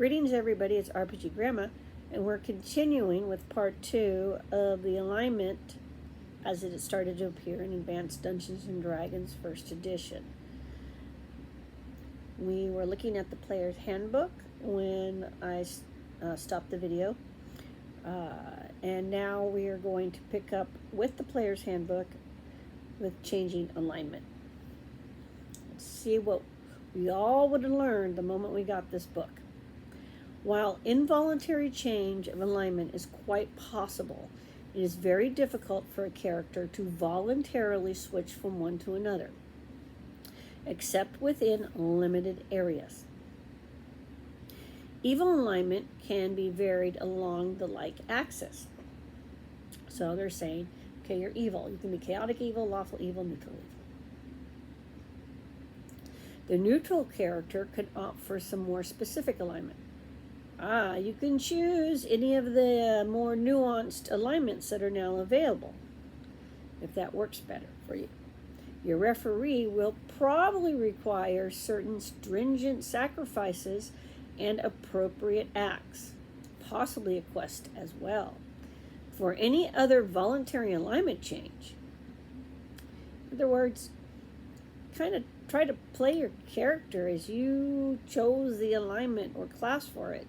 Greetings everybody, it's RPG Grandma, and we're continuing with part 2 of the alignment as it started to appear in Advanced Dungeons & Dragons 1st edition. We were looking at the player's handbook when I stopped the video, and now we are going to pick up with the player's handbook with changing alignment. Let's see what we all would have learned the moment we got this book. While involuntary change of alignment is quite possible, it is very difficult for a character to voluntarily switch from one to another, except within limited areas. Evil alignment can be varied along the like axis. So they're saying, okay, you're evil. You can be chaotic evil, lawful evil, neutral evil. The neutral character could opt for some more specific alignment. You can choose any of the more nuanced alignments that are now available, if that works better for you. Your referee will probably require certain stringent sacrifices and appropriate acts, possibly a quest as well, for any other voluntary alignment change. In other words, kind of try to play your character as you chose the alignment or class for it.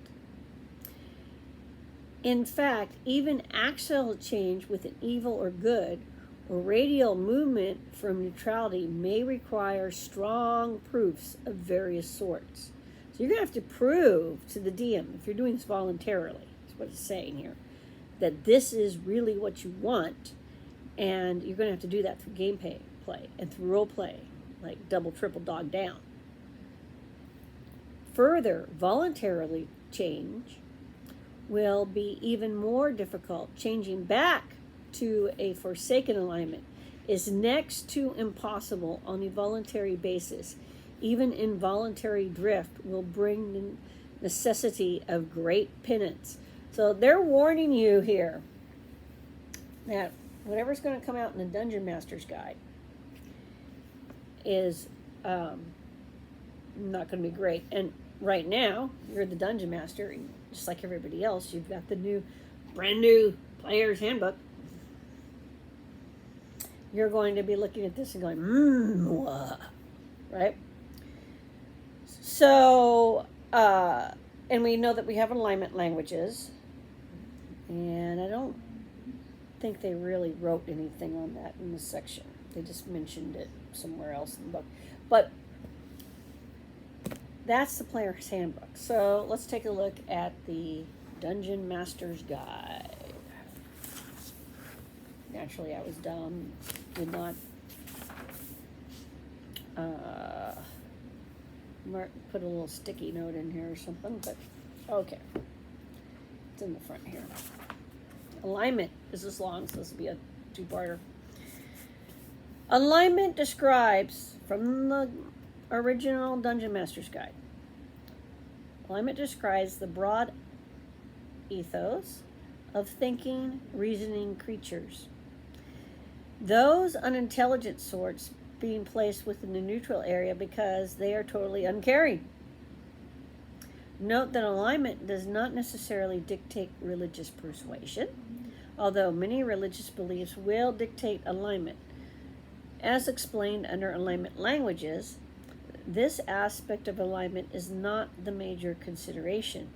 In fact, even axial change with an evil or good, or radial movement from neutrality may require strong proofs of various sorts. So you're going to have to prove to the DM, if you're doing this voluntarily, is what it's saying here, that this is really what you want, and you're going to have to do that through gameplay and through role play, like double, triple, dog down. Further, voluntarily change will be even more difficult. Changing back to a forsaken alignment is next to impossible on a voluntary basis. Even involuntary drift will bring the necessity of great penance. So they're warning you here that whatever's going to come out in the Dungeon Master's Guide is not going to be great. And right now, you're the Dungeon Master, and just like everybody else, you've got the brand new player's handbook. You're going to be looking at this and going, right? So, and we know that we have alignment languages, and I don't think they really wrote anything on that in this section. They just mentioned it somewhere else in the book. But that's the player's handbook. So let's take a look at the Dungeon Master's Guide. Naturally, I was dumb. Did not put a little sticky note in here or something, but okay. It's in the front here. Alignment is this long, so this will be a two-parter. Alignment describes, from the original Dungeon Master's Guide, alignment describes the broad ethos of thinking, reasoning creatures. Those unintelligent sorts being placed within the neutral area because they are totally uncaring. Note that alignment does not necessarily dictate religious persuasion, although many religious beliefs will dictate alignment. As explained under alignment languages, this aspect of alignment is not the major consideration.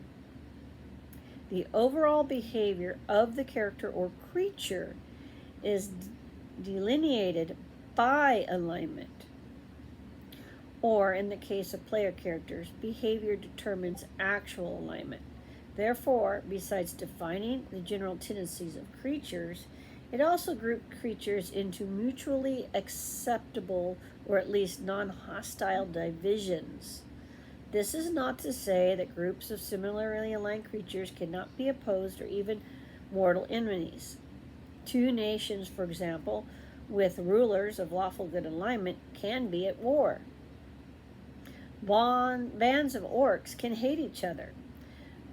The overall behavior of the character or creature is delineated by alignment. Or, in the case of player characters, behavior determines actual alignment. Therefore, besides defining the general tendencies of creatures, it also grouped creatures into mutually acceptable or at least non-hostile divisions. This is not to say that groups of similarly aligned creatures cannot be opposed or even mortal enemies. Two nations, for example, with rulers of lawful good alignment can be at war. Bands of orcs can hate each other,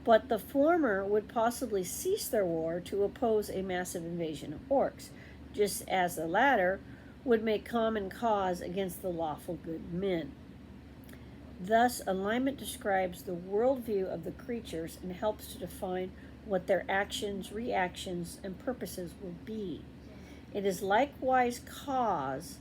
but the former would possibly cease their war to oppose a massive invasion of orcs, just as the latter would make common cause against the lawful good men. Thus, alignment describes the worldview of the creatures and helps to define what their actions, reactions, and purposes will be. It is likewise cause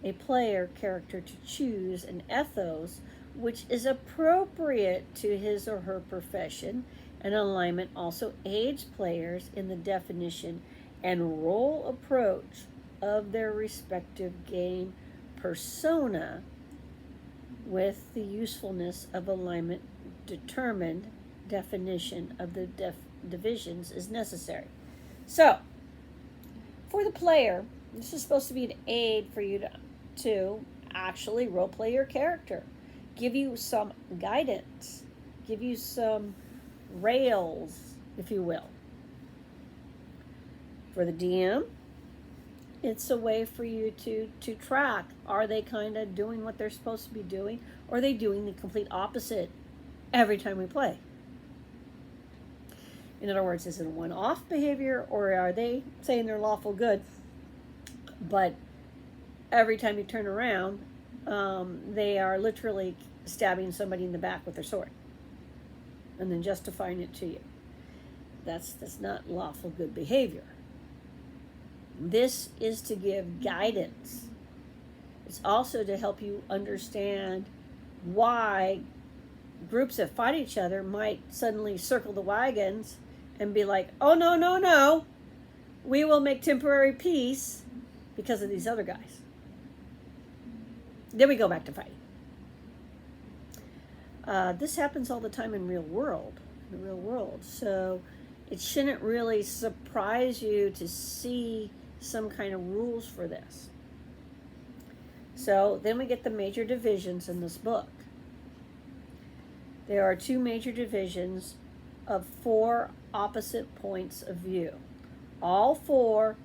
a player character to choose an ethos which is appropriate to his or her profession, and alignment also aids players in the definition and role approach of their respective game persona, with the usefulness of alignment determined definition of the divisions is necessary. So, for the player, this is supposed to be an aid for you to actually role play your character, give you some guidance, give you some rails, if you will. For the DM, it's a way for you to track, are they kind of doing what they're supposed to be doing, or are they doing the complete opposite every time we play? In other words, is it a one-off behavior, or are they saying they're lawful good, but every time you turn around, they are literally stabbing somebody in the back with their sword and then justifying it to you? That's not lawful good behavior. This is to give guidance. It's also to help you understand why groups that fight each other might suddenly circle the wagons and be like, oh, no, no, no, we will make temporary peace because of these other guys. Then we go back to fighting. This happens all the time in the real world. So it shouldn't really surprise you to see some kind of rules for this. So then we get the major divisions in this book. There are 2 major divisions of 4 opposite points of view. All 4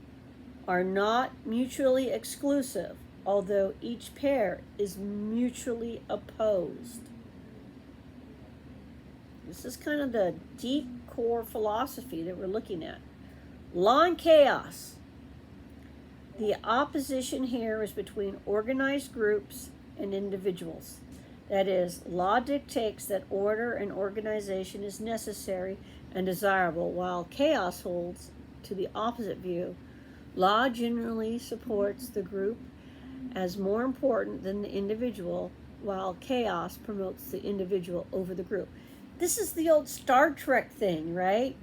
are not mutually exclusive, although each pair is mutually opposed. This is kind of the deep core philosophy that we're looking at. Law and chaos. The opposition here is between organized groups and individuals. That is, law dictates that order and organization is necessary and desirable, while chaos holds to the opposite view. Law generally supports the group as more important than the individual, while chaos promotes the individual over the group. This is the old Star Trek thing, right?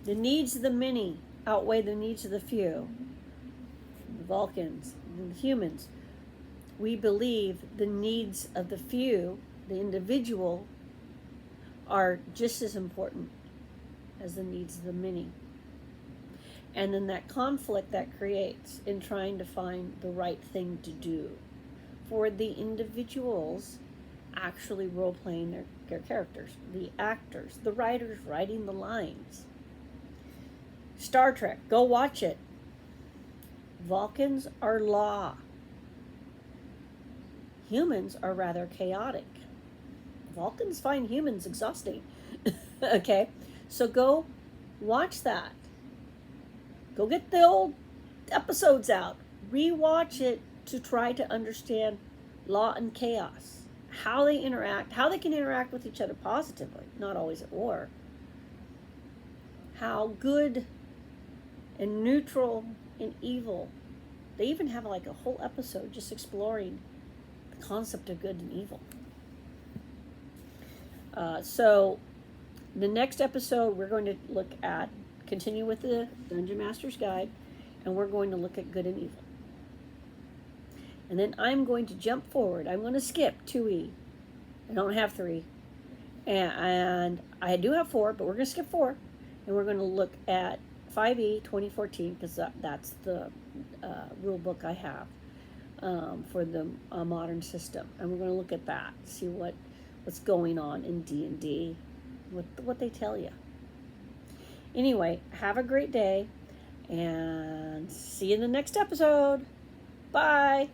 The needs of the many outweigh the needs of the few. The Vulcans, the humans. We believe the needs of the few, the individual, are just as important as the needs of the many. And then that conflict that creates in trying to find the right thing to do for the individuals actually role-playing their characters, the actors, the writers writing the lines. Star Trek, go watch it. Vulcans are law. Humans are rather chaotic. Vulcans find humans exhausting. Okay, so go watch that. Go get the old episodes out. Rewatch it to try to understand law and chaos. How they interact, how they can interact with each other positively, not always at war. How good and neutral and evil. They even have like a whole episode just exploring the concept of good and evil. So the next episode we're going to continue with the Dungeon Master's Guide, and we're going to look at good and evil. And then I'm going to jump forward. I'm going to skip 2E. I don't have 3. And I do have 4, but we're going to skip 4. And we're going to look at 5E 2014, because that's the rule book I have for the modern system. And we're going to look at that, see what's going on in D&D, what they tell you. Anyway, have a great day, and see you in the next episode. Bye.